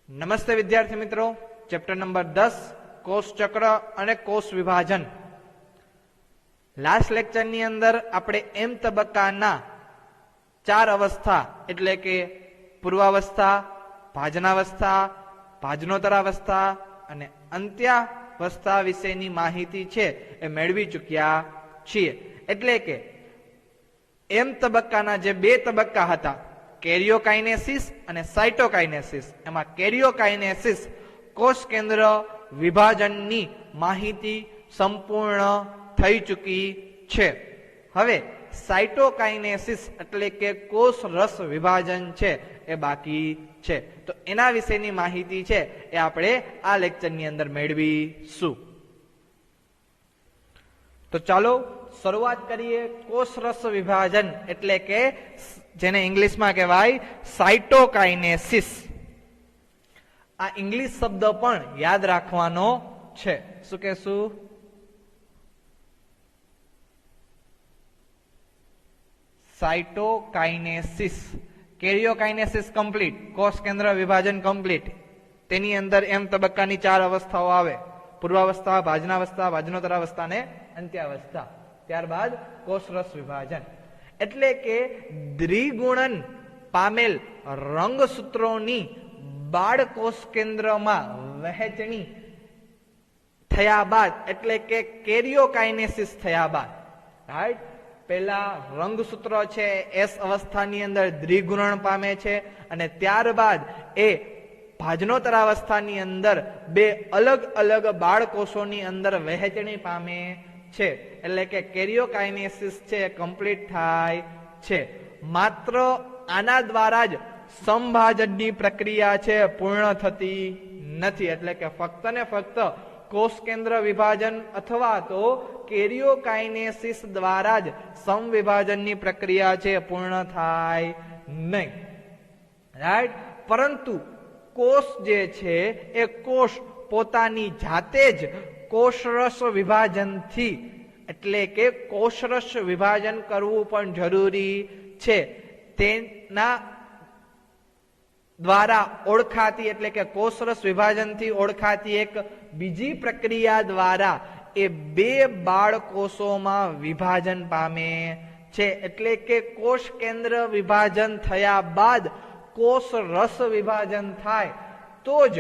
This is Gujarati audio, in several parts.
નમસ્તે વિદ્યાર્થી મિત્રો, ચેપ્ટર નંબર 10 કોષ ચક્ર અને કોષ વિભાજન. લાસ્ટ લેક્ચરની અંદર આપણે એમ તબક્કાના 4 અવસ્થા એટલે કે પૂર્વાવસ્થા, ભાજનાવસ્થા, ભાજનોત્તરાવસ્થા અને અંત્યાવસ્થા વિશેની માહિતી છે એ મેળવી ચૂક્યા છીએ. એટલે કે એમ તબક્કાના જે 2 તબક્કા હતા, કેરિયોકાઇનેસિસ અને સાઇટોકાઇનેસિસ, એમાં કેરિયોકાઇનેસિસ કોષ કેન્દ્ર વિભાજનની માહિતી સંપૂર્ણ થઈ ચૂકી છે. હવે સાઇટોકાઇનેસિસ એટલે કે કોષ રસ વિભાજન છે એ બાકી છે. તો એના વિશેની માહિતી છે એ આપણે આ લેક્ચરની અંદર મેળવીશું. તો ચાલો શરૂઆત કરીએ કોષ રસ વિભાજન એટલે કે જેને ઇંગ્લિશમાં કહેવાય સાઇટોકાઇનેસિસ. આ ઇંગ્લિશ શબ્દ પણ યાદ રાખવાનો છે. શું કહેશું? સાઇટોકાઇનેસિસ. કેરિયોકાઇનેસિસ કમ્પ્લીટ, કોષ કેન્દ્ર વિભાજન કમ્પ્લીટ. તેની અંદર એમ તબક્કાની 4 અવસ્થાઓ આવે: પૂર્વાવસ્થા, ભાજનાવસ્થા, ભાજનોત્તરાવસ્થા અને અંત્યાવસ્થા. ત્યારબાદ કોષ રસ વિભાજન એટલે કે દ્વિગુણન પામેલ રંગસૂત્રોની બાળ કોષ કેન્દ્રમાં વહેંચણી થયા બાદ એટલે કે કેરિયોકાઇનેસિસ થયા બાદ, રાઈટ, પેલા રંગસૂત્ર છે એસ અવસ્થાની અંદર દ્વિગુણન પામે છે અને ત્યારબાદ એ ભાજનોત્તરાવસ્થાની અંદર 2 અલગ અલગ બાળકોષોની અંદર વહેંચણી પામે છે. એટલે કે કેરિયોકાઇનેસિસ છે કમ્પ્લીટ થાય છે. માત્ર આના દ્વારા જ સમભાજનની પ્રક્રિયા છે પૂર્ણ થતી નથી. એટલે કે ફક્ત ને ફક્ત કોષ કેન્દ્ર વિભાજન અથવા તો કેરિયોકાઇનેસિસ દ્વારા જ સમવિભાજનની પ્રક્રિયા છે પૂર્ણ થાય નહીં, રાઈટ. પરંતુ કોષ જે છે એ કોષ પોતાની જાતે જ કોષરસ વિભાજનથી એટલે કે કોષરસ વિભાજન કરવું પણ જરૂરી છે. તેના દ્વારા ઓળખાતી એટલે કે કોષરસ વિભાજનથી ઓળખાતી એક બીજી પ્રક્રિયા દ્વારા એ 2 બાળકોષોમાં વિભાજન પામે છે. એટલે કે કોષ કેન્દ્ર વિભાજન થયા બાદ કોષ રસ વિભાજન થાય તો જ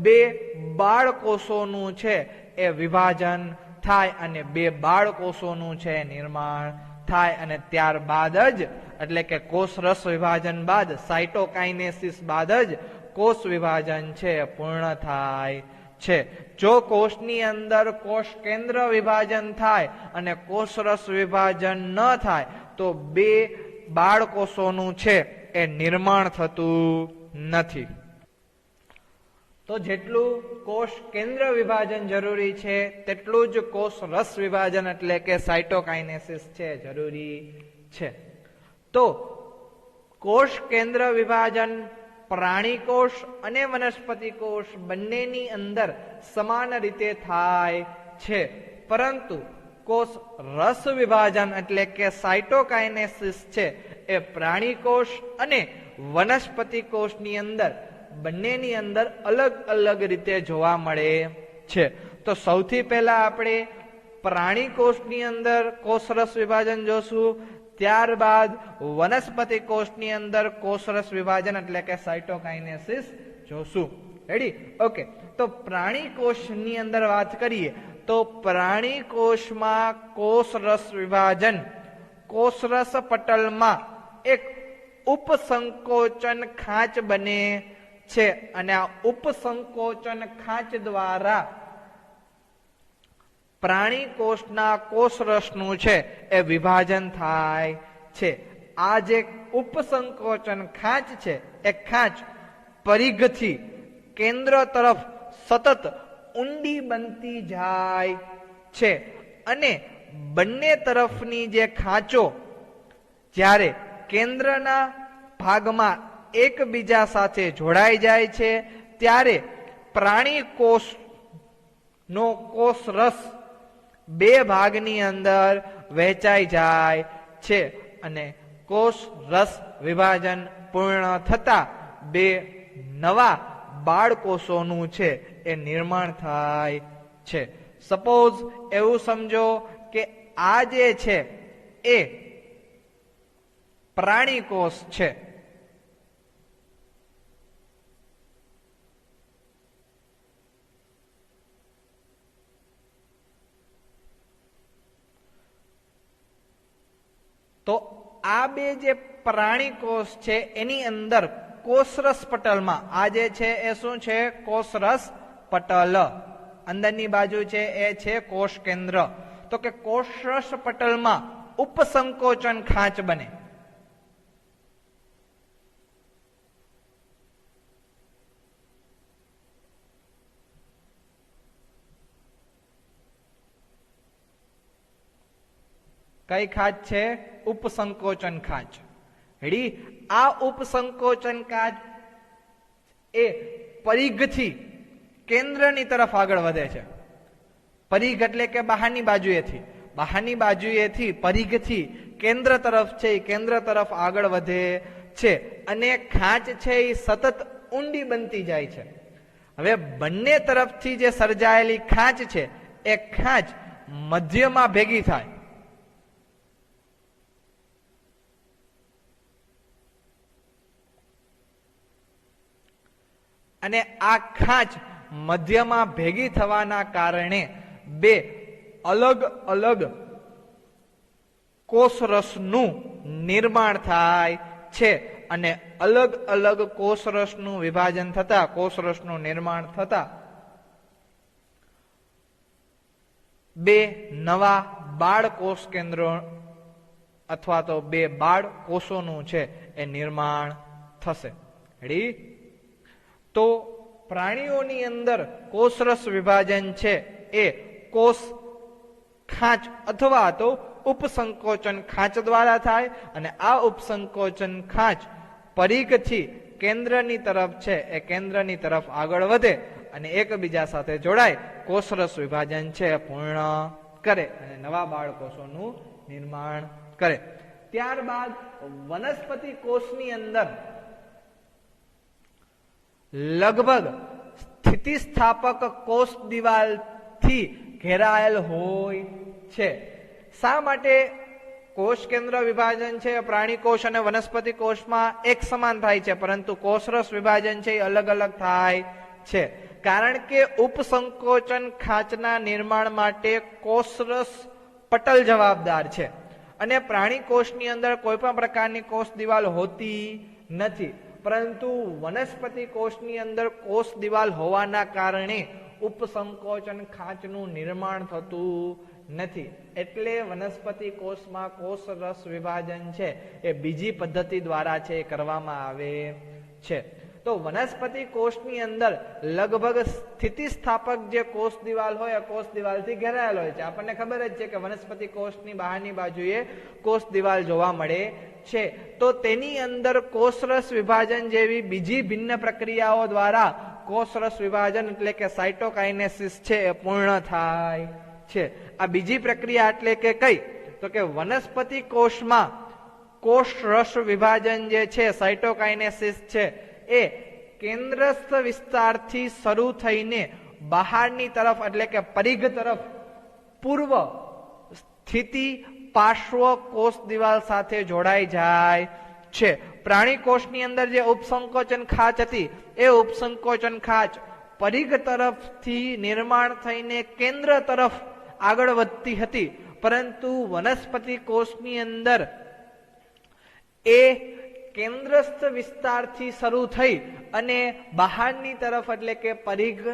2 બાળકોષોનું છે એ વિભાજન થાય અને 2 બાળકોષોનું છે નિર્માણ થાય. અને ત્યારબાદ જ એટલે કે કોષ રસ વિભાજન બાદ સાઇટોકાઇનેસિસ બાદ જ કોષ વિભાજન છે પૂર્ણ થાય છે. જો કોષની અંદર કોષ કેન્દ્ર વિભાજન થાય અને કોષ રસ વિભાજન ન થાય તો 2 બાળકોષોનું છે એ નિર્માણ થતું નથી. તો જેટલું કોષ કેન્દ્ર વિભાજન જરૂરી છે તેટલું જ કોષ રસ વિભાજન એટલે કે સાઇટોકાઇનેસિસ છે જરૂરી છે. તો કોષ કેન્દ્ર વિભાજન પ્રાણી કોષ અને વનસ્પતિ કોષ બંનેની અંદર સમાન રીતે થાય છે. પરંતુ કોષ રસ વિભાજન એટલે કે સાઇટોકાઇનેસિસ છે એ પ્રાણી કોષ અને વનસ્પતિ કોષની અંદર બંનેની અંદર અલગ અલગ રીતે જોવા મળે છે. તો સૌથી પહેલા આપણે પ્રાણી કોષની અંદર કોષરસ વિભાજન જોશું, ત્યારબાદ વનસ્પતિ કોષની અંદર કોષરસ વિભાજન એટલે કે સાઇટોકાઇનેસિસ જોશું. રેડી? ઓકે. તો પ્રાણી કોષની અંદર વાત કરીએ તો પ્રાણી કોષમાં કોષરસ વિભાજન કોષરસ પટલમાં એક ઉપસંકોચન ખાંચ બને છે અને આ ઉપસંકોચન ખાંચ દ્વારા પ્રાણી કોષના કોષરસનું છે એ વિભાજન થાય છે. આ જે ઉપસંકોચન ખાંચ છે એ ખાંચ પરિઘથી કેન્દ્ર તરફ સતત ઊંડી બનતી જાય છે અને બંને તરફની જે ખાંચો જ્યારે કેન્દ્રના ભાગમાં એકબીજા સાથે જોડાઈ જાય છે ત્યારે પ્રાણી કોષનો કોષરસ 2 ભાગની અંદર વહેંચાઈ જાય છે અને કોષ રસ વિભાજન પૂર્ણ થતા 2 નવા બાળકોષોનું છે એ નિર્માણ થાય છે. સપોઝ એવું સમજો કે આ જે છે એ પ્રાણી કોષ છે. તો આ બે જે પ્રાણી કોષ છે એની અંદર કોષરસ પટલમાં આ જે છે એ શું છે? કોષરસ પટલ. અંદરની બાજુ છે એ છે કોષ કેન્દ્ર. તો કે કોષરસ પટલમાં ઉપસંકોચન ખાંચ બને. કઈ ખાંચ છે? ઉપસંકોચન ખાંચ. આ ઉપસંકોચન ખાંચ એ પરિઘથી કેન્દ્રની તરફ આગળ વધે છે. પરિઘ એટલે કે બહારની બાજુએથી, બહારની બાજુએથી પરિઘથી કેન્દ્ર તરફ છે એ કેન્દ્ર તરફ આગળ વધે છે અને ખાંચ છે એ સતત ઊંડી બનતી જાય છે. હવે બંને તરફથી જે સર્જાયેલી ખાંચ છે એ ખાંચ મધ્યમાં ભેગી થાય. અને આ ખાંચ મધ્યમાં ભેગી થવાના કારણે બે અલગ અલગ કોષરસનું નિર્માણ થાય છે. અને અલગ અલગ કોષરસનું વિભાજન થતા, કોષરસનું નિર્માણ થતા બે નવા બાળ કોષ કેન્દ્રો અથવા તો બે બાળ કોષોનું છે એ નિર્માણ થશે. રેડી? તો પ્રાણીઓની અંદર કોષરસ વિભાજન છે એ કોષ ખાંચ અથવા તો ઉપસંકોચન ખાંચ દ્વારા થાય અને આ ઉપસંકોચન ખાંચ પરિઘથી કેન્દ્રની તરફ છે એ કેન્દ્રની તરફ આગળ વધે અને એકબીજા સાથે જોડાય કોષરસ વિભાજન છે એ પૂર્ણ કરે અને નવા બાળકોષોનું નિર્માણ કરે. ત્યારબાદ વનસ્પતિ કોષની અંદર લગભગ સ્થિતિસ્થાપક કોષ દિવાલથી ઘેરાયેલ હોય છે. શા માટે કોષ કેન્દ્ર વિભાજન છે પ્રાણી કોષ અને વનસ્પતિ કોષમાં એક સમાન થાય છે પરંતુ કોષરસ વિભાજન છે એ અલગ અલગ થાય છે? કારણ કે ઉપસંકોચન ખાંચના નિર્માણ માટે કોષરસ પટલ જવાબદાર છે અને પ્રાણી કોષની અંદર કોઈ પણ પ્રકારની કોષ દિવાલ હોતી નથી. પરંતુ વનસ્પતિ કોષની અંદર કોષ દિવાલ હોવાના કારણે ઉપસંકોચન ખાંચનું નિર્માણ થતું નથી. એટલે વનસ્પતિ કોષમાં કોષરસ વિભાજન છે એ બીજી પદ્ધતિ દ્વારા છે એ કરવામાં આવે છે. તો વનસ્પતિ કોષની અંદર લગભગ સ્થિતિસ્થાપક જે કોષ દિવાલ હોય કોષ દિવાલથી ઘેરાયેલ હોય છે. આપણને ખબર જ છે કે વનસ્પતિ કોષની બહારની બાજુએ કોષ દિવાલ જોવા મળે છે. તો તેની અંદર કોષરસ વિભાજન જેવી બીજી ભિન્ન પ્રક્રિયાઓ દ્વારા કોષરસ વિભાજન એટલે કે સાયટોકાઇનેસિસ છે એ પૂર્ણ થાય છે. આ બીજી પ્રક્રિયા એટલે કે કઈ? તો કે વનસ્પતિ કોષમાં કોષરસ વિભાજન જે છે સાયટોકાઇનેસિસ છે એ કેન્દ્રસ્થ વિસ્તારથી શરૂ થઈને બહારની તરફ એટલે કે પરિઘ તરફ પૂર્વ સ્થિતિ પાર્શ્વ કોષ દિવાલ સાથે જોડાઈ જાય છે. પ્રાણી કોષની અંદર જે ઉપસંકોચન ખાંચ હતી એ ઉપસંકોચન ખાંચ પરિઘ તરફથી નિર્માણ થઈને કેન્દ્ર તરફ આગળ વધતી હતી પરંતુ વનસ્પતિ કોષની અંદર એ કેન્દ્રસ્થ વિસ્તારથી શરૂ થઈ અને બહારની તરફ એટલે કે પરિઘ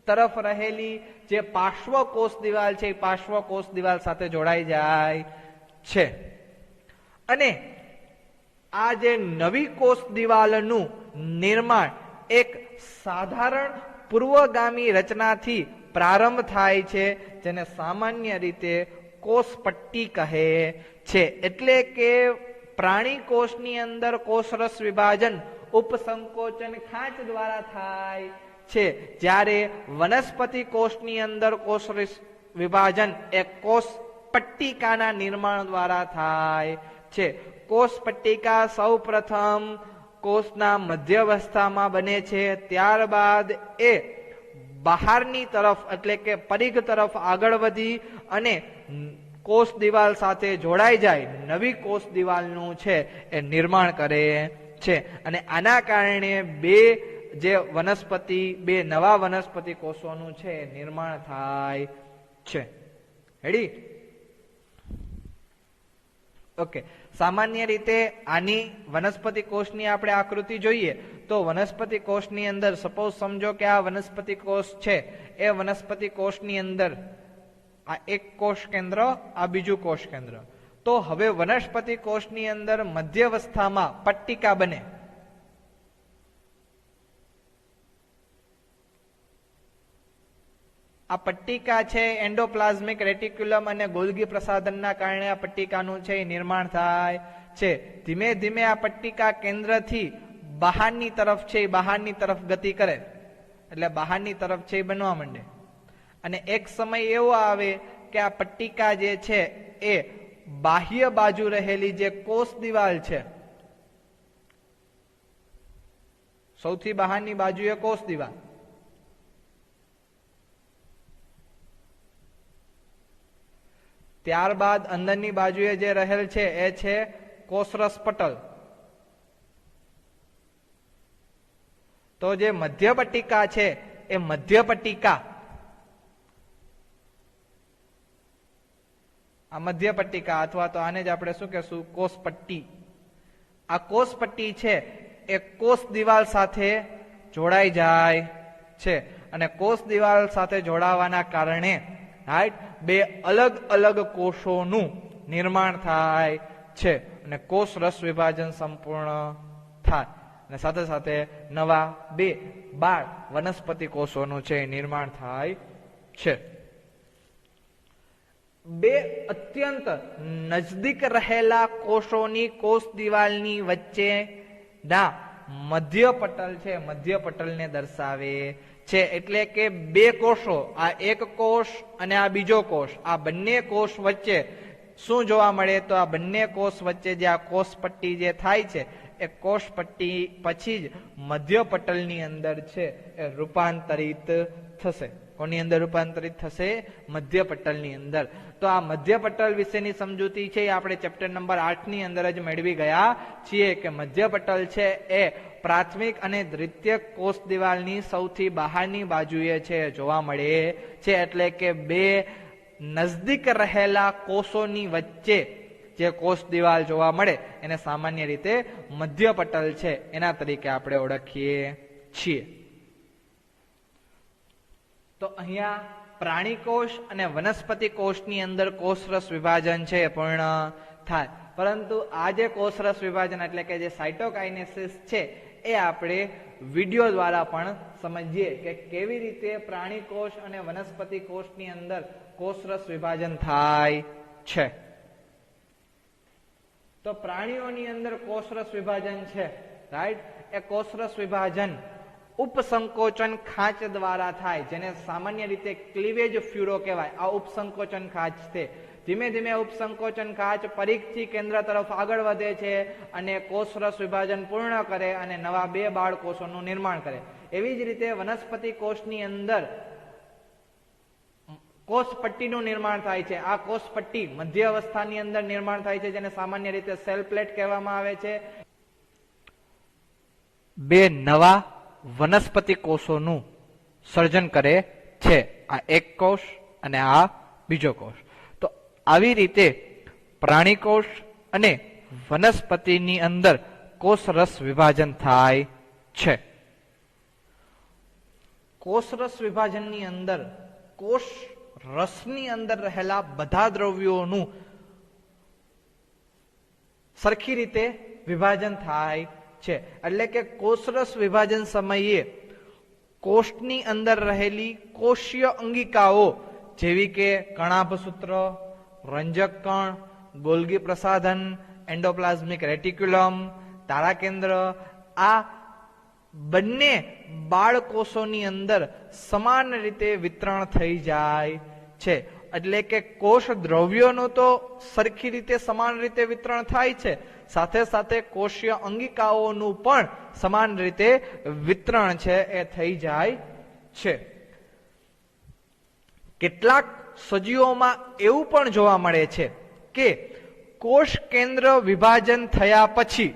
તરફ રહેલી જે પાર્શ્વ કોષ દિવાલ છે એ પાર્શ્વ કોષ દિવાલ સાથે જોડાઈ જાય છે. અને આ જે નવી કોષ દિવાલનું નિર્માણ એક સાધારણ પૂર્વગામી રચનાથી પ્રારંભ થાય છે જેને સામાન્ય રીતે કોષ પટ્ટી કહે છે. એટલે કે પ્રાણી કોષની અંદર કોષરસ વિભાજન ઉપસંકોચન ખાંચ દ્વારા થાય છે જ્યારે વનસ્પતિ કોષની અંદર કોષરસ વિભાજન એક કોષ પટ્ટિકાના નિર્માણ દ્વારા થાય છે. કોષ પટ્ટિકા સૌ પ્રથમ કોષના મધ્યવસ્થામાં બને છે, ત્યારબાદ એ બહારની તરફ એટલે કે પરિઘ તરફ આગળ વધી અને કોષ દિવાલ સાથે જોડાઈ જાય નવી કોષ દિવાલનું છે એ નિર્માણ કરે છે. અને આના કારણે બે નવા વનસ્પતિ કોષોનું છે નિર્માણ થાય છે. રેડી? ઓકે. સામાન્ય રીતે આની વનસ્પતિ કોષની આપણે આકૃતિ જોઈએ તો વનસ્પતિ કોષની અંદર સપોઝ સમજો કે આ વનસ્પતિ કોષ છે, એ વનસ્પતિ કોષની અંદર આ એક કોષ કેન્દ્ર, આ બીજું કોષ કેન્દ્ર. તો હવે વનસ્પતિ કોષની અંદર મધ્યવસ્થામાં પટ્ટિકા બને. આ પટ્ટિકા છે એન્ડોપ્લાઝમિક રેટિક્યુલમ અને ગોલ્ગી પ્રસાધનના કારણે આ પટ્ટિકાનું છે નિર્માણ થાય છે. ધીમે ધીમે આ પટ્ટિકા કેન્દ્રથી બહારની તરફ છે, બહારની તરફ ગતિ કરે એટલે બહારની તરફ છે બનવા માંડે. અને એક સમય એવો આવે કે આ પટ્ટિકા જે છે એ બાહ્ય બાજુ રહેલી જે કોષ દિવાલ છે, સૌથી બહારની બાજુએ કોષ દિવાલ, ત્યારબાદ અંદરની બાજુએ જે રહેલ છે એ છે કોષરસ પટલ. તો જે મધ્ય પટ્ટિકા છે એ મધ્ય પટ્ટિકા, આ મધ્ય પટ્ટિકા અથવા તો આને જ આપણે શું કહેશું, કોષ પટ્ટી. આ કોષ પટ્ટી છે એ કોષ દિવાલ સાથે જોડાઈ જાય છે અને કોષ દિવાલ સાથે જોડાવાના કારણે રાઈટ બે અલગ અલગ કોષોનું નિર્માણ થાય છે અને કોષ રસ વિભાજન સંપૂર્ણ થાય અને સાથે સાથે નવા બે બાળ વનસ્પતિ કોષોનું છે નિર્માણ થાય છે. બે અત્યંત નજદીક રહેલા કોષોની કોષ દિવાલની વચ્ચેના મધ્ય પટલ છે, મધ્ય પટલને દર્શાવે છે. એટલે કે બે કોષો, આ એક કોષ અને આ બીજો કોષ, આ બંને કોષ વચ્ચે શું જોવા મળે તો આ બંને કોષ વચ્ચે જે આ કોષ પટ્ટી જે થાય છે એ કોષ પટ્ટી પછી જ મધ્ય પટલની અંદર છે એ રૂપાંતરિત થશે. કોની અંદર રૂપાંતરિત થશે? મધ્ય પટલની અંદર. તો આ મધ્ય પટલ વિશેની સમજૂતી છે એ આપણે ચેપ્ટર નંબર 8 ની અંદર જ મેળવી ગયા છીએ કે મધ્ય પટલ છે એ પ્રાથમિક અને દ્વિતીયક કોષ દિવાલની સૌથી બહારની બાજુએ છે જોવા મળે છે. એટલે કે બે નજદીક રહેલા કોષોની વચ્ચે જે કોષ દિવાલ જોવા મળે એને સામાન્ય રીતે મધ્ય પટલ છે એના તરીકે આપણે ઓળખીએ છીએ. તો અહીંયા પ્રાણી કોષ અને વનસ્પતિ કોષની અંદર કોષરસ વિભાજન છે એ પૂર્ણ થાય. પરંતુ આ જે કોષરસ વિભાજન એટલે કે જે સાયટોકાઇનેસિસ છે એ આપણે વિડીયો દ્વારા પણ સમજીએ કે કેવી રીતે પ્રાણી કોષ અને વનસ્પતિ કોષની અંદર કોષરસ વિભાજન થાય છે. તો પ્રાણીઓની અંદર કોષરસ વિભાજન છે રાઈટ. એ કોષરસ વિભાજન ઉપસંકોચન ખાંચ દ્વારા થાય, જેને સામાન્ય રીતે ક્લીવેજ ફ્યુરો કહેવાય. આ ઉપસંકોચન ખાંચ છે. ધીમે ધીમે ઉપસંકોચન ખાંચ પરિઘથી કેન્દ્ર તરફ આગળ વધે છે અને કોષરસ વિભાજન પૂર્ણ કરે અને નવા બે બાળ કોષોનું નિર્માણ કરે. એવી જ રીતે વનસ્પતિ કોષની અંદર કોષ પટ્ટીનું નિર્માણ થાય છે. આ કોષ પટ્ટી મધ્ય અવસ્થાની અંદર નિર્માણ થાય છે જેને સામાન્ય રીતે સેલ પ્લેટ કહેવામાં આવે છે. બે નવા વનસ્પતિ કોષોનું સર્જન કરે છે, આ એક કોષ અને આ બીજો કોષ. તો આવી રીતે પ્રાણી કોષ અને વનસ્પતિની અંદર કોષરસ વિભાજન થાય છે. કોષરસ વિભાજનની અંદર કોષ રસની અંદર રહેલા બધા દ્રવ્યોનું સરખી રીતે વિભાજન થાય છે. એટલે કે કોષરસ વિભાજન સમયે કોષની અંદર રહેલી કોષીય અંગિકાઓ જેવી કે કણાભસૂત્ર, રંજક કણ, ગોલ્ગી પ્રસાધન, એન્ડોપ્લાઝમિક રેટિક્યુલમ, તારાકેન્દ્ર, આ બંને બાળકોષોની અંદર સમાન રીતે વિતરણ થઈ જાય છે. એટલે કે કોષ દ્રવ્યોનું તો સરખી રીતે સમાન રીતે વિતરણ થાય છે, સાથે સાથે કોષીય અંગિકાઓનું પણ સમાન રીતે વિતરણ છે એ થઈ જાય છે. કેટલાક સજીવોમાં એવું પણ જોવા મળે છે કે કોષ કેન્દ્ર વિભાજન થયા પછી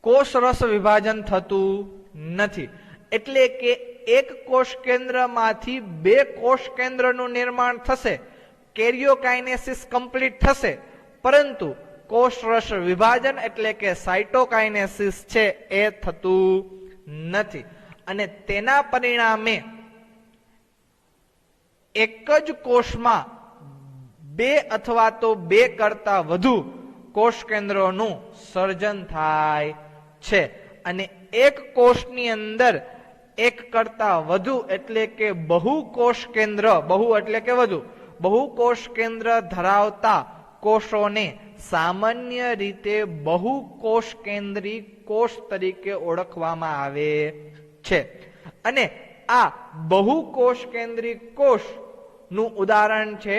કોષરસ વિભાજન થતું નથી. એટલે કે એક કોષ કેન્દ્રમાંથી બે કોષ કેન્દ્રનું નિર્માણ થશે, કેરિયોકાઇનેસિસ કમ્પ્લીટ થશે, પરંતુ કોષરસ વિભાજન એટલે કે સાયટોકાઇનેસિસ છે એ થતું નથી. અને તેના પરિણામે એક જ કોષમાં બે અથવા તો બે કરતા વધુ કોષ કેન્દ્રોનું સર્જન થાય છે. અને એક કોષની અંદર એક કરતા વધુ એટલે કે બહુ કોષ કેન્દ્ર, બહુ એટલે કે વધુ, બહુ કોષ કેન્દ્ર ધરાવતા કોષોને સામાન્ય રીતે બહુ કોષ કેન્દ્રી કોષ તરીકે ઓળખવામાં આવે છે. અને આ બહુ કોષ કેન્દ્રી કોષ નું ઉદાહરણ છે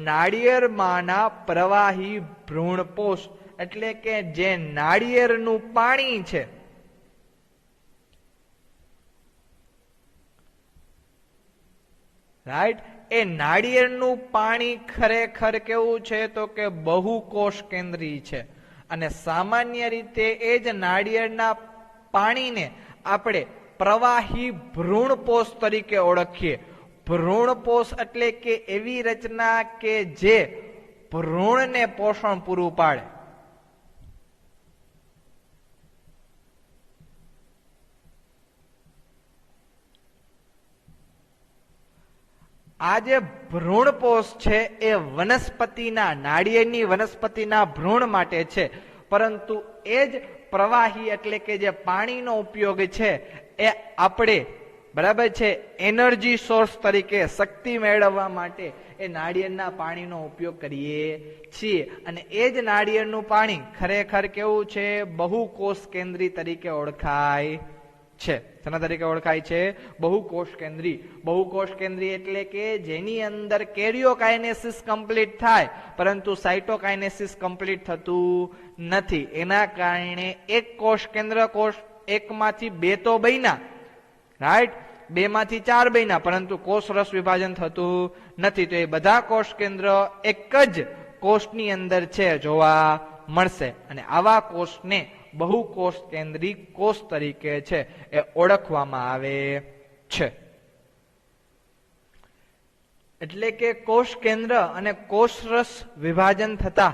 નાળિયેરમાંના પ્રવાહી ભ્રૂણપોષ, એટલે કે જે નાળિયેરનું પાણી છે, રાઈટ, એ નાળિયેરનું પાણી ખરેખર કેવું છે તો કે બહુ કોષ કેન્દ્રી છે. અને સામાન્ય રીતે એ જ નાળિયેરના પાણીને આપણે પ્રવાહી ભ્રૂણપોષ તરીકે ઓળખીએ. ભ્રૂણપોષ એટલે કે એવી રચના કે જે ભ્રૂણને પોષણ પૂરું પાડે. આ જે ભ્રૂણપોષ છે એ વનસ્પતિના, નાળિયેરની વનસ્પતિના ભ્રૂણ માટે છે, પરંતુ એ જ પ્રવાહી એટલે કે જે પાણીનો ઉપયોગ છે એ આપણે, બરાબર છે, એનર્જી સોર્સ તરીકે શક્તિ મેળવવા માટે એ નાળિયેરના પાણીનો ઉપયોગ કરીએ છીએ. અને એ જ નાળિયેરનું પાણી ખરેખર કેવું છે, બહુ કોષ કેન્દ્રી તરીકે ઓળખાય છે. તેના તરીકે ઓળખાય છે બહુ કોષ કેન્દ્રી. બહુ કોષ કેન્દ્રી એટલે કે જેની અંદર કેરિયોકાઇનેસિસ કમ્પ્લીટ થાય પરંતુ સાયટોકાઇનેસિસ કમ્પ્લીટ થતું નથી. એના કારણે એક કોષ કેન્દ્ર, કોષ એકમાંથી બે તો બન્યા, રાઈટ, બે માંથી ચાર બન્યા, પરંતુ કોષરસ વિભાજન થતું નથી. તો એ બધા કોષ કેન્દ્ર એક જ કોષની અંદર છે જોવા મળશે. અને આવા કોષને બહુ કોષ કેન્દ્રી કોષ તરીકે છે એ ઓળખવામાં આવે છે. એટલે કે કોષ કેન્દ્ર અને કોષરસ વિભાજન થતા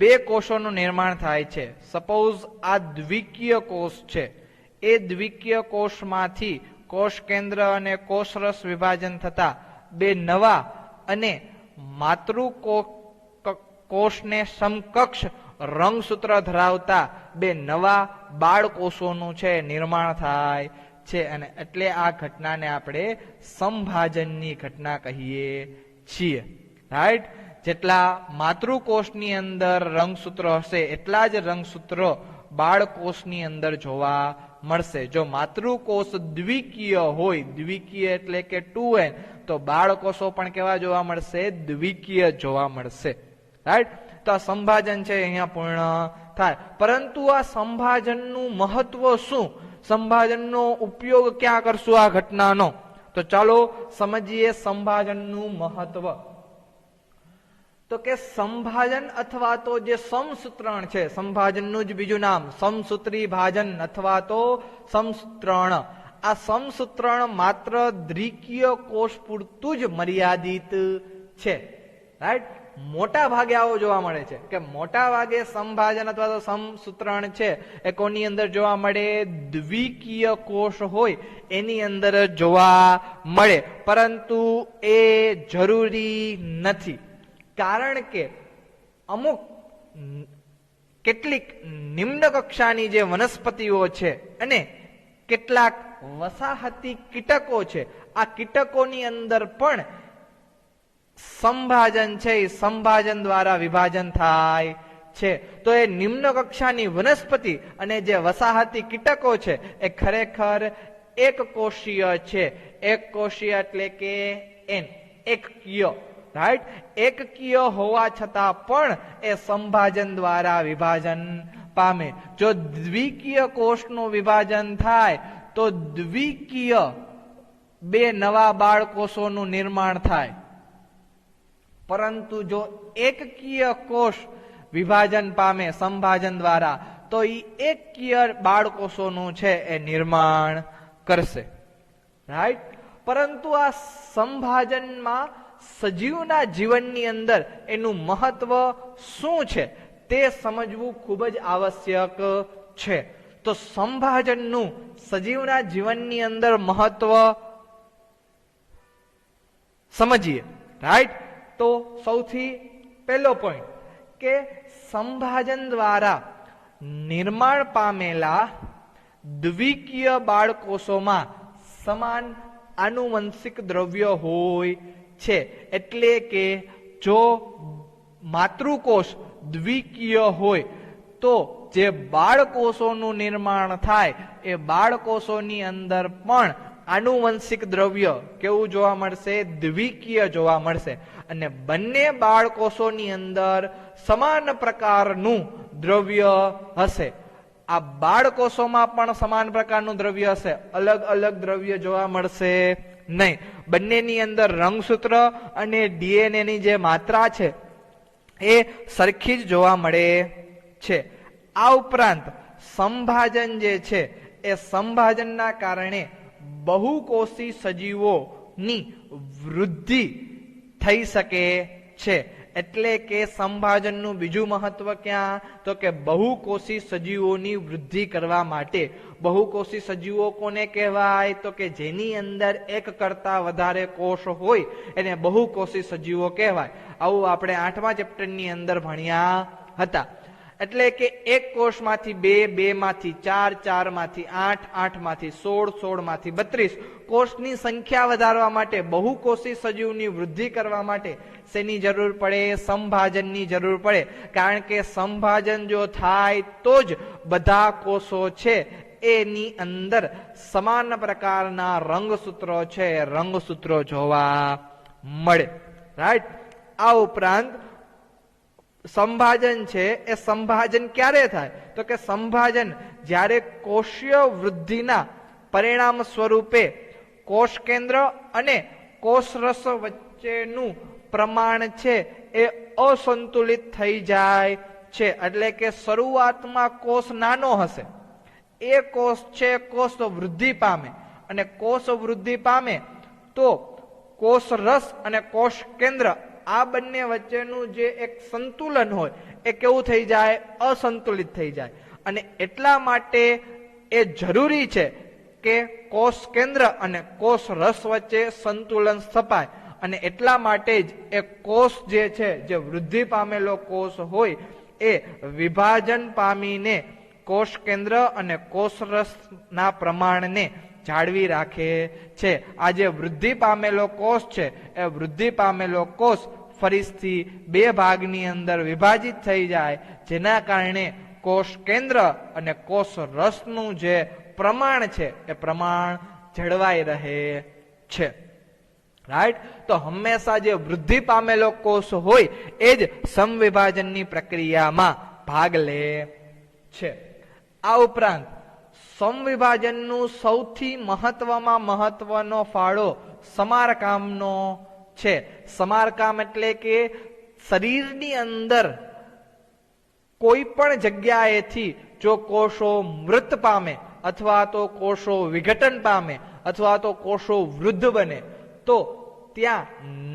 બે કોષોનું નિર્માણ થાય છે. સપોઝ આ દ્વિકીય કોષ છે, એ દ્વિકીય કોષમાંથી કોષ કેન્દ્ર અને કોષરસ વિભાજન થતા બે નવા અને માતૃકોષને સમકક્ષ રંગસૂત્ર ધરાવતા બે નવા બાળકોષોનું છે નિર્માણ થાય છે. અને એટલે આ ઘટનાને આપણે સંભાજનની ઘટના કહીએ છીએ, રાઈટ. જેટલા માતૃકોષની અંદર રંગસૂત્રો હશે એટલા જ રંગસૂત્રો બાળકોષની અંદર જોવા મળશે. જો માતૃકોષ દ્વિકીય હોય, દ્વિકીય એટલે કે 2n, તો બાળકોષો પણ કેવા જોવા મળશે, દ્વિકીય જોવા મળશે, રાઈટ. તો આ સંભાજન છે અહીંયા પૂર્ણ થાય. પરંતુ આ સંભાજનનું મહત્વ શું, સંભાજનનો ઉપયોગ ક્યાં કરશું આ ઘટનાનો, તો ચાલો સમજીએ સંભાજનનું મહત્વ. તો કે સંભાજન અથવા તો જે સમસૂત્રણ છે, સંભાજનનું જ બીજું નામ સમસૂત્રી ભાજન અથવા તો સમસૂત્રણ. આ સમસૂત્રણ માત્ર દ્વિકીય કોષ પૂરતું જ મર્યાદિત છે, રાઈટ. મોટા ભાગે આવો જોવા મળે છે કે મોટા ભાગે સંભાજન અથવા તો સમસૂત્રણ છે એ કોની અંદર જોવા મળે, દ્વિકીય કોષ હોય એની અંદર જોવા મળે. પરંતુ એ જરૂરી નથી, કારણ કે અમુક કેટલીક નિમ્ન કક્ષાની જે વનસ્પતિઓ છે અને કેટલાક વસાહતી કીટકો છે, આ કીટકોની અંદર પણ સંભાજન છે એ સંભાજન દ્વારા વિભાજન થાય છે. તો એ નિમ્ન કક્ષાની વનસ્પતિ અને જે વસાહતી કીટકો છે એ ખરેખર એક કોષીય છે. એક કોષીય એટલે કે એકકીય, રાઈટ, એકકીય હોવા છતાં પણ એ સંભાજન દ્વારા વિભાજન પામે. જો દ્વિકીય કોષનું વિભાજન થાય તો દ્વિકીય બે નવા બાળકોષોનું નિર્માણ થાય. પરંતુ જો એકકીય કોષ વિભાજન પામે સંભાજન દ્વારા તો એ એકકીય બાળકોષોનું છે એ નિર્માણ કરશે. રાઈટ, પરંતુ આ સંભાજનમાં સજીવના જીવનની અંદર એનું મહત્વ શું છે તે સમજવું ખૂબ જ આવશ્યક છે. તો સંભાજનનું સજીવના જીવનની અંદર મહત્વ સમજીએ. રાઈટ, તો સૌથી પહેલો પોઈન્ટ કે સંભાજન દ્વારા નિર્માણ પામેલા દ્વિકીય બાળકોષોમાં સમાન આનુવંશિક દ્રવ્ય હોય છે. એટલે કે જો માતૃકોષ દ્વિકીય હોય તો જે બાળકોષોનું નિર્માણ થાય એ બાળકોષોની અંદર પણ આનુવંશિક દ્રવ્ય કેવું જોવા મળશે? દ્વિકીય જોવા મળશે. અને બંને બાળકોષોની અંદર સમાન પ્રકારનું દ્રવ્ય હશે. આ બાળકોષોમાં પણ સમાન પ્રકારનું દ્રવ્ય હશે, અલગ અલગ દ્રવ્ય જોવા મળશે નહીં. બંનેની અંદર રંગસૂત્ર અને ડીએનએ ની જે માત્રા છે એ સરખી જ જોવા મળે છે. આ ઉપરાંત સંભાજન જે છે એ સંભાજનના કારણે બહુકોષી સજીવોની વૃદ્ધિ થઈ શકે છે. એટલે કે સંભાજનનું બીજું મહત્વ ક્યાં? તો કે બહુકોષી સજીવોની વૃદ્ધિ કરવા માટે. બહુકોષી સજીવો કોને કહેવાય? તો કે જેની અંદર એક કરતા વધારે કોષ હોય એને બહુકોષી સજીવો કહેવાય. આવું આપણે 8મા ચેપ્ટરની અંદર ભણ્યા હતા. એટલે કે એક કોષમાંથી 2, 2 માંથી 4, 4 માંથી 8, 8 માંથી 16, 16 માંથી 32 કોષની સંખ્યા વધારવા માટે, બહુકોષી સજીવની વૃદ્ધિ કરવા માટે શેની જરૂર પડે? સંભાજનની જરૂર પડે. કારણ કે સંભાજન જો થાય તો જ બધા કોષો છે એની અંદર સમાન પ્રકારના રંગસૂત્રો છે, રંગસૂત્રો જોવા મળે. રાઈટ, આ ઉપરાંત સંભાજન છે એ સંભાજન ક્યારે થાય? તો કે સંભાજન જ્યારે કોષીય વૃદ્ધિના પરિણામ સ્વરૂપે કોષ કેન્દ્ર અને કોષરસ વચ્ચેનું પ્રમાણ છે એ અસંતુલિત થઈ જાય છે. એટલે કે શરૂઆતમાં કોષ નાનો હશે, એ કોષ છે કોષ વૃદ્ધિ પામે, અને કોષ વૃદ્ધિ પામે તો કોષ રસ અને કોષ કેન્દ્ર આ બંને વચ્ચેનું જે એક સંતુલન હોય એ કેવું થઈ જાય? અસંતુલિત થઈ જાય. અને એટલા માટે એ જરૂરી છે કે કોષ કેન્દ્ર અને કોષ રસ વચ્ચે સંતુલન સ્થપાય. અને એટલા માટે જ એ કોષ જે છે, જે વૃદ્ધિ પામેલો કોષ હોય એ વિભાજન પામીને કોષ કેન્દ્ર અને કોષ રસના પ્રમાણને જાળવી રાખે છે. આ જે વૃદ્ધિ પામેલો કોષ છે એ વૃદ્ધિ પામેલો કોષ ફરીથી 2 ભાગની અંદર વિભાજિત થઈ જાય, જેના કારણે કોષ કેન્દ્ર અને કોષ રસનું જે પ્રમાણ છે એ પ્રમાણ જળવાઈ રહે છે. રાઈટ, તો હંમેશા જે વૃદ્ધિ પામેલો કોષ હોય એ જ સમવિભાજનની પ્રક્રિયામાં ભાગ લે છે. આ ઉપરાંત સમવિભાજનનું સૌથી મહત્વમાં મહત્વનો ફાળો સમારકામનો છે. સમારકામ એટલે કે શરીરની અંદર કોઈ પણ જગ્યાએથી જો કોષો મૃત પામે અથવા તો કોષો વિઘટન પામે અથવા તો કોષો વૃદ્ધ બને તો ત્યાં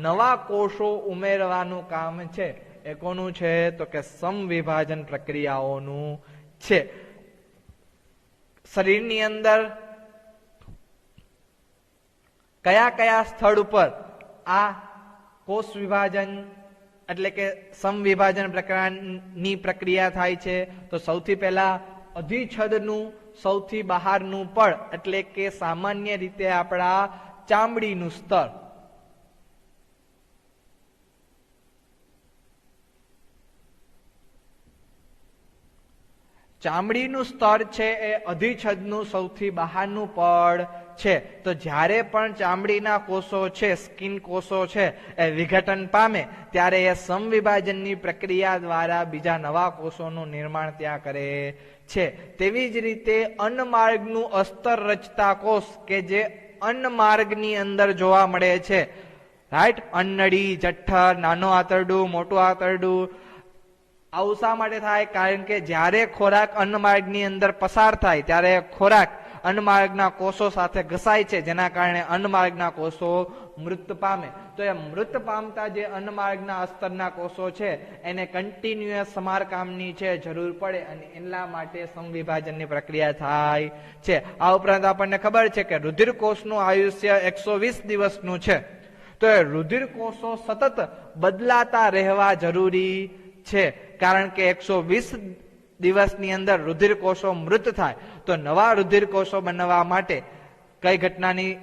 નવા કોષો ઉમેરવાનું કામ છે એ કોનું છે? તો કે સમવિભાજન પ્રક્રિયાઓનું છે. શરીરની અંદર કયા કયા સ્થળ ઉપર આ કોષ વિભાજન એટલે કે સમવિભાજન પ્રક્રિયાની પ્રક્રિયા થાય છે? તો સૌથી પહેલા અધિચ્છદનું સૌથી બહારનું પડ એટલે કે સામાન્ય રીતે આપણા ચામડીનું સ્તર, ચામડીનું સ્તર છે એ અધિચ્છદનું સૌથી બહારનું પડ છે. તો જ્યારે પણ ચામડીના કોષો છે, સ્કિન કોષો છે, એ વિઘટન પામે ત્યારે એ સમવિભાજનની પ્રક્રિયા દ્વારા બીજા નવા કોષોનું નિર્માણ ત્યાં કરે છે. તેવી જ રીતે અન્નમાર્ગનું અસ્તર રચતા કોષ કે જે અન્નમાર્ગની અંદર જોવા મળે છે, રાઈટ, અન્નળી, જઠ્ઠર, નાનું આંતરડું, મોટું આંતરડું. આવું શા માટે થાય? કારણ કે જ્યારે ખોરાક અન્નમાર્ગની અંદર પસાર થાય ત્યારે ખોરાક અન્નમાર્ગના કોષો સાથે ઘસાય છે, જેના કારણે અન્નમાર્ગના કોષો મૃત પામે. તો એ મૃત પામતા જે અન્નમાર્ગના અસ્તરના કોષો છે એને કન્ટિન્યુઅસ સમારકામની છે જરૂર પડે, અને એના માટે સમવિભાજનની પ્રક્રિયા થાય છે. આ ઉપરાંત આપણને ખબર છે કે રુધિર કોષનું આયુષ્ય 120 દિવસનું છે. તો એ રુધિર કોષો સતત બદલાતા રહેવા જરૂરી છે, કારણ કે 120 દિવસની અંદર રુધિર કોષો મૃત થાય તો નવા રુધિર કોષો બનાવવા માટે કઈ ઘટનાની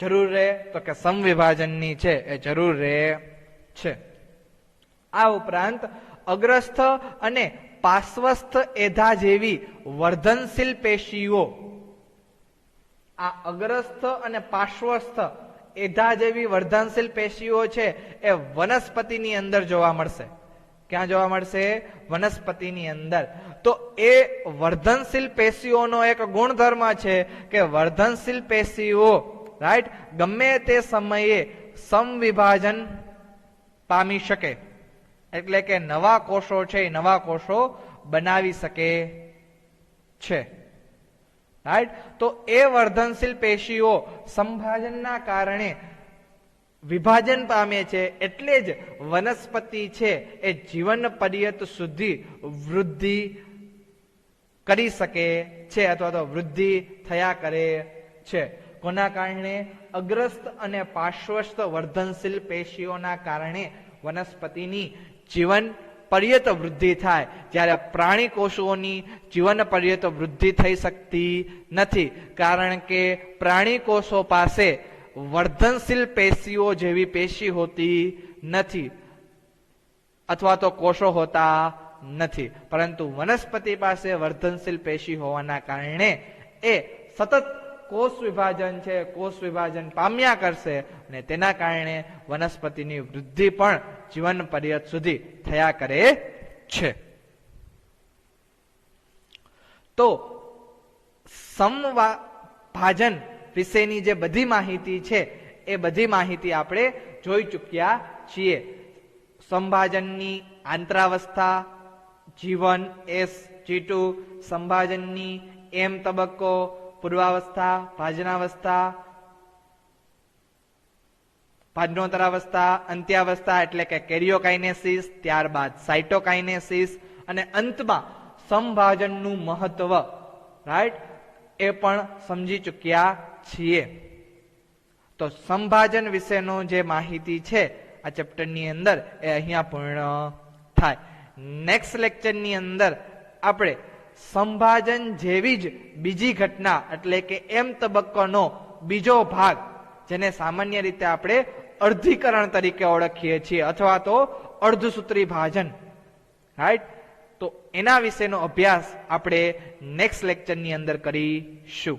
જરૂર રહે? તો કે સમવિભાજનની છે એ જરૂર રહે છે. આ ઉપરાંત અગ્રસ્થ અને પાર્શ્વસ્થ એધા જેવી વર્ધનશીલ પેશીઓ, આ અગ્રસ્થ અને પાર્શ્વસ્થ એધા જેવી વર્ધનશીલ પેશીઓ છે એ વનસ્પતિની અંદર જોવા મળશે. ક્યાં જોવા મળશે? વનસ્પતિની અંદર. તો એ વર્ધનશીલ પેશીઓનો એક ગુણધર્મ છે કે વર્ધનશીલ પેશીઓ, રાઈટ, ગમે તે સમયે સમવિભાજન પામી શકે, એટલે કે નવા કોષો છે એ નવા કોષો બનાવી શકે છે, રાઈટ. તો એ વર્ધનશીલ પેશીઓ સંભાજનના કારણે વિભાજન પામે છે, એટલે જ વનસ્પતિ છે એ જીવન પર્યંત સુધી વૃદ્ધિ કરી શકે છે અથવા તો વૃદ્ધિ થયા કરે છે. કોના કારણે? અગ્રસ્થ અને પાર્શ્વસ્થ વર્ધનશીલ પેશીઓના કારણે વનસ્પતિની જીવન પર્યંત વૃદ્ધિ થાય, જ્યારે પ્રાણી કોષોની જીવન પર્યંત વૃદ્ધિ થઈ શકતી નથી, કારણ કે પ્રાણી કોષો પાસે વર્ધનશીલ પેશીઓ જેવી પેશી હોતી નથી અથવા તો કોષો હોતા નથી, પરંતુ વનસ્પતિ પાસે વર્ધનશીલ પેશી હોવાના કારણે એ સતત કોષ વિભાજન છે, કોષ વિભાજન પામ્યા કરશે, અને તેના કારણે વનસ્પતિની વૃદ્ધિ પણ જીવન પર્યંત સુધી થયા કરે છે. તો સમભાજન વિશેની જે બધી માહિતી છે એ બધી માહિતી આપણે જોઈ ચૂક્યા છીએ. સંભાજનની આંતરાવસ્થા, જીવન SG2, સંભાજનની M તબક્કો, પૂર્વાવસ્થા, ભાજનાવસ્થા, ભાજનોત્તરાવસ્થા, અંત્યાવસ્થા એટલે કે કેરિયોકાઇનેસિસ, ત્યારબાદ સાઇટોકાઇનેસિસ, અને અંતમાં સંભાજનનું મહત્વ, રાઈટ, એ પણ સમજી ચૂક્યા છીએ. તો સંભાજન વિશેનો જે માહિતી છે આ ચેપ્ટરની અંદર એ અહીંયા પૂર્ણ થાય. નેક્સ્ટ લેક્ચરની અંદર આપણે સંભાજન જેવી જ બીજી ઘટના એટલે કે M તબક્કાનો બીજો ભાગ, જેને સામાન્ય રીતે આપણે અર્ધીકરણ તરીકે ઓળખીએ છીએ અથવા તો અર્ધસૂત્રી ભાજન, રાઈટ, તો એના વિશેનો અભ્યાસ આપણે નેક્સ્ટ લેક્ચરની અંદર કરીશું.